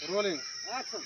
Rolling. Action.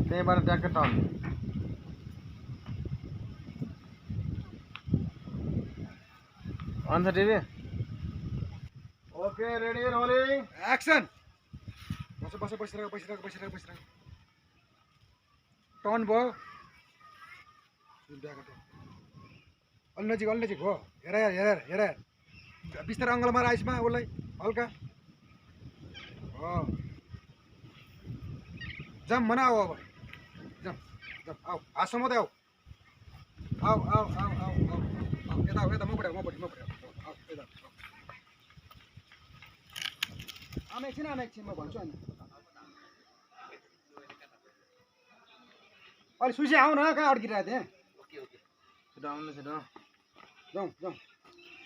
त्यहीँबाट ट्याक्क turn अन्त TV okay ready rolling action बसिरहेको टर्न भयो अलि नजिक हो हेर बिस्तारै अङ्गल मार आइसमा उसलाई हल्का हो जम मना आओ अब जम आओ आसम्म त आऊ यता मपट्टि आऊ यता आम एकछिन म भन्छु अनि अलि सुसी आऊ न कहाँ अड्किरहेको थिएँ छिटो जाउँ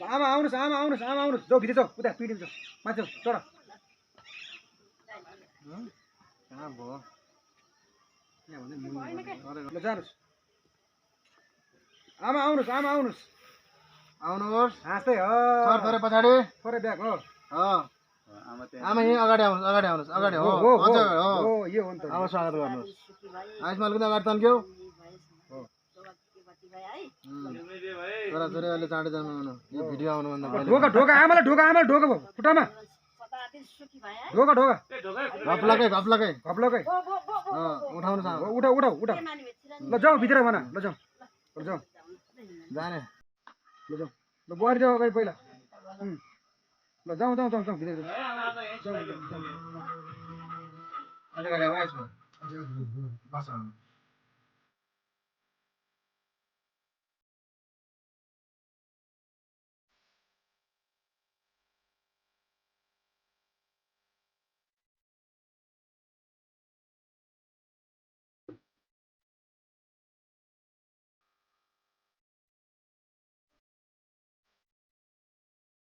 आमा आउनुहोस् जाऊ भित्र जाऊ उता पिँढी जाऊ माथि चढ कहाँ भयो ल जानुहोस् आमा आउनुहोस् हाँस्दै हो थोरै पछाडि थोरै ब्याग हो आमा यहीँ अगाडि आउनुहोस् अगाडि हो यो हो नि त आमा स्वागत गर्नुहोस् आइसमाल पनि अगाडि तन्क्यौ छोराछोरी अहिले चाँडै जानु यो भिडियो आउनुभन्दा पहिले ढोका आमालाई ढोका भयो खुट्टामा ढोका घप्लकै उठाउनुहोस् आमा उठाउ ल जाऊ भित्र भन ल जाऊ जाने ल जाऊ ल बुहारी जाऊ अगाडि पहिला ल जाउँ भित्र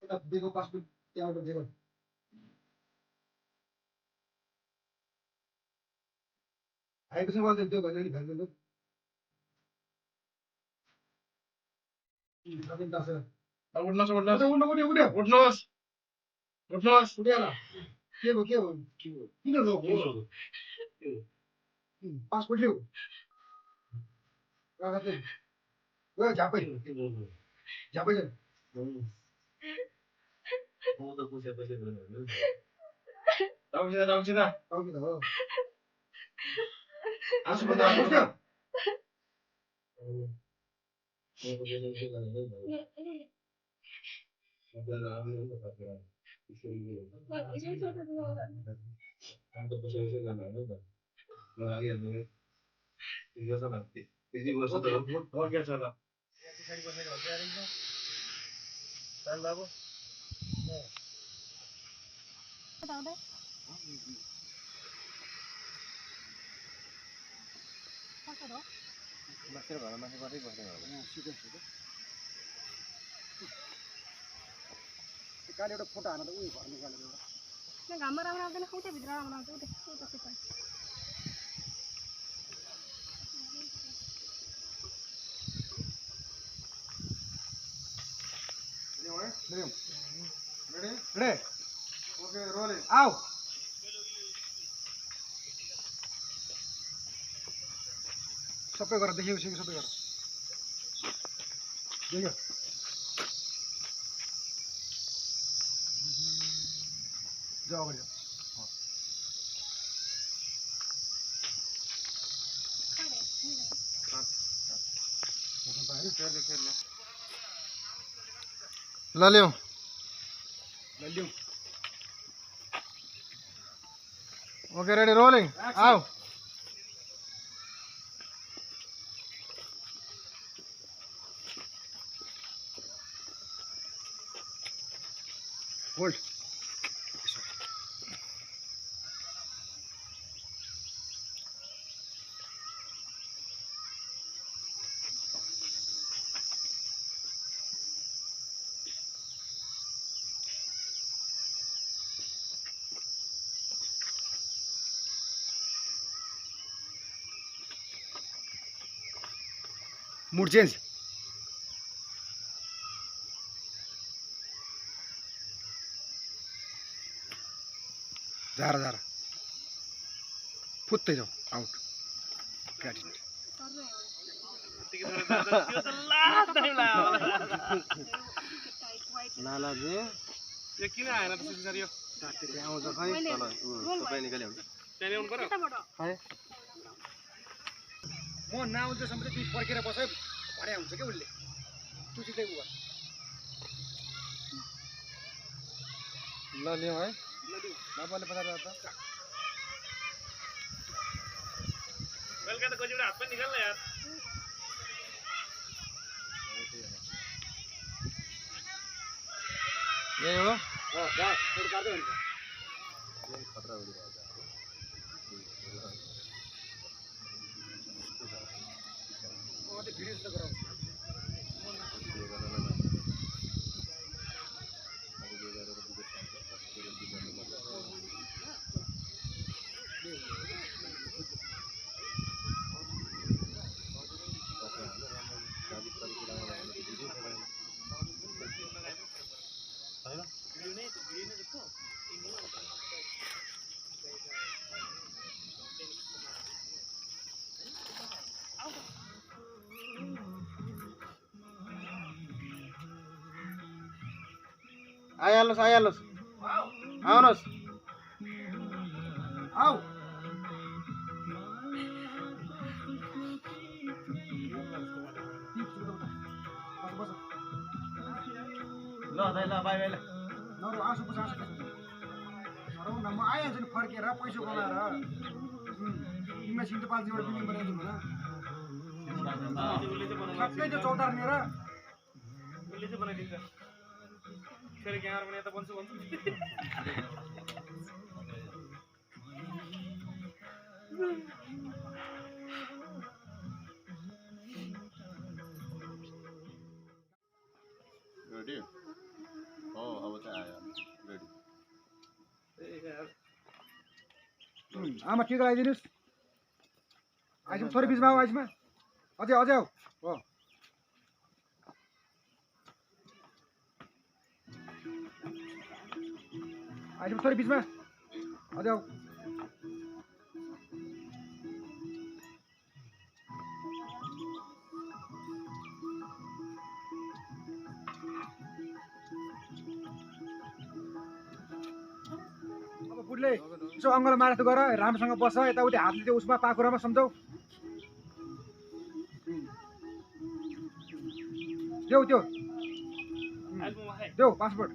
दिएको पासबुक त्यहाँबाट दिएको आएपछि मलाई त्यो भने नि भन्नु उठ्नुहोस् के भयो किन पासपोर्ट ल्याऊ झापै काले एउटा फोटो हान त उयो घर निकालेर एउटा घाममा राम्रो आउँदैन उतै भित्र राम्रो आउँछ उतै सिक्का रेडी ओके रोलिङ आऊ सबै गरेर देखेपछि सबै गरेर देख्यो जाऊ अगाडि ल ल्याऊ Okay, ready, rolling. Out. Hold. Mood change. Zara. Put the out. Got it. Lala ji. यो किन आएन त्यसरी सर यो आउँछ खै तल सबै निकाल्यो हुन्छ त्यहाँ ल्याउनु पर्यो खै म नआउँछसम्म चाहिँ तिमी पर्खेर बस है भने हुन्छ के उसले तु चाहिँ उ ल ल्याऊ है नपर्ने पचार त बेलुका त कतिवटा हात पनि निकाल्न यार यही हो जा थोडी काट्दै हुन्छ खतरा हो भिडियो त गराउ आइहाल्नुहोस् आउनुहोस् आऊ ल दाइ ल बाई ल नरु आसु पुछ आसु सरौ न म आइहाल्छु नि फर्केर पैसा कमाएर तिमीलाई सिन्तो पाल्जीबाट बिल्डिङ बनाइदिउँ न ठ्याक्कै त्यो चौतार लिएर उसले चाहिँ बनाइदिन्छ फेरि क्यामेरा पनि यता बन्छु रेडी हो अब चाहिँ आयो रेडी आमा के गराइदिनुस् आइसम थोरै बिचमा आऊ आइसमा अझै आऊ हो आइसम थोरै बिचमा अझै आऊ बुढले यसो अङ्गल मारेर गर राम्रोसँग बस यताउति हातले त्यो उसमा पाखुरामा सम्झौ देऊ त्यो देऊ पासपोर्ट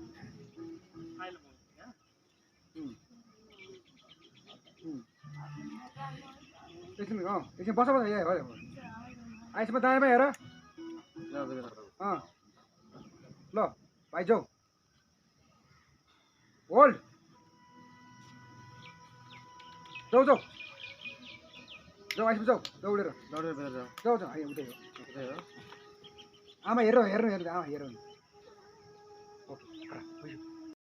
एकछिन एकछिन बस बस यहाँ हो आइसमा दायाँमा हेर ल भाइ जाऊ होल्ड जाऊ आइसमा जाऊ दौडेर जाऊ उतै हो आमा हेर्नु आमा हेर्नु